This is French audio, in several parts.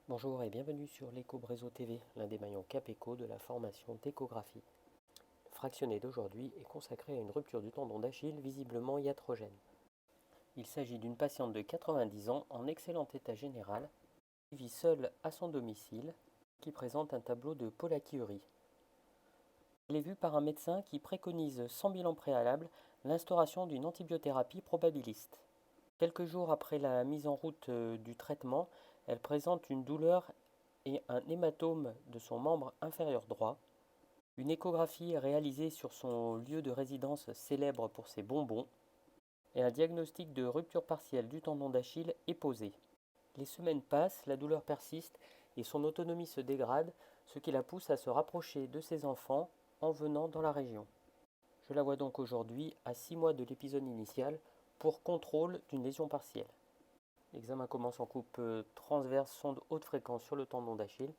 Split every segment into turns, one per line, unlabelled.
Bonjour et bienvenue sur l'Éco-Bréso TV, l'un des maillons Capéco de la formation d'échographie. Le fractionné d'aujourd'hui est consacré à une rupture du tendon d'Achille visiblement iatrogène. Il s'agit d'une patiente de 90 ans en excellent état général, qui vit seule à son domicile, qui présente un tableau de pollakiurie. Elle est vue par un médecin qui préconise sans bilan préalable l'instauration d'une antibiothérapie probabiliste. Quelques jours après la mise en route du traitement, elle présente une douleur et un hématome de son membre inférieur droit. Une échographie est réalisée sur son lieu de résidence célèbre pour ses bonbons et un diagnostic de rupture partielle du tendon d'Achille est posé. Les semaines passent, la douleur persiste et son autonomie se dégrade, ce qui la pousse à se rapprocher de ses enfants en venant dans la région. Je la vois donc aujourd'hui à 6 mois de l'épisode initial pour contrôle d'une lésion partielle. L'examen commence en coupe transverse sonde haute fréquence sur le tendon d'Achille,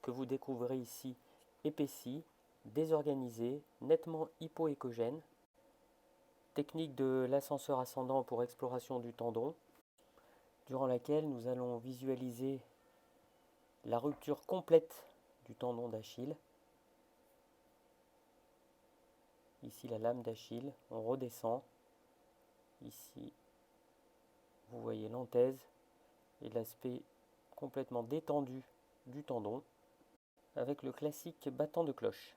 que vous découvrez ici épaissi, désorganisé, nettement hypoéchogène. Technique de l'ascenseur ascendant pour exploration du tendon, durant laquelle nous allons visualiser la rupture complète du tendon d'Achille. Ici la lame d'Achille, on redescend. Ici, vous voyez l'anthèse et l'aspect complètement détendu du tendon, avec le classique battant de cloche.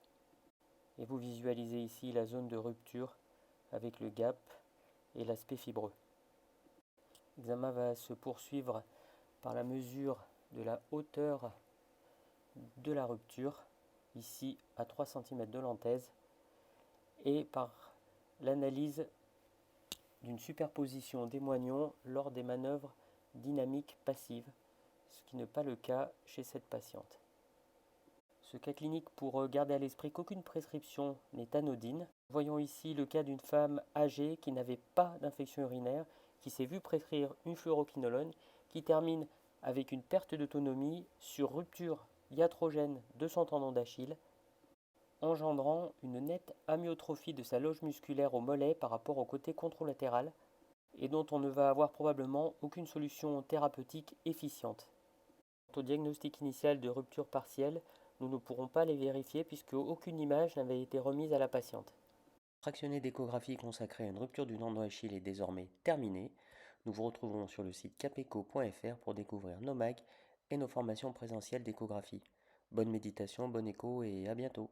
Et vous visualisez ici la zone de rupture avec le gap et l'aspect fibreux. L'examen va se poursuivre par la mesure de la hauteur de la rupture, ici à 3 cm de l'anthèse, et par l'analyse d'une superposition des moignons lors des manœuvres dynamiques passives, ce qui n'est pas le cas chez cette patiente. Ce cas clinique pour garder à l'esprit qu'aucune prescription n'est anodine. Voyons ici le cas d'une femme âgée qui n'avait pas d'infection urinaire, qui s'est vue prescrire une fluoroquinolone, qui termine avec une perte d'autonomie sur rupture iatrogène de son tendon d'Achille, engendrant une nette amyotrophie de sa loge musculaire au mollet par rapport au côté contralatéral, et dont on ne va avoir probablement aucune solution thérapeutique efficiente. Quant au diagnostic initial de rupture partielle, nous ne pourrons pas les vérifier puisque aucune image n'avait été remise à la patiente. Le fractionné d'échographie consacré à une rupture du tendon d'Achille est désormais terminé. Nous vous retrouverons sur le site capeco.fr pour découvrir nos mags et nos formations présentielles d'échographie. Bonne méditation, bon écho et à bientôt.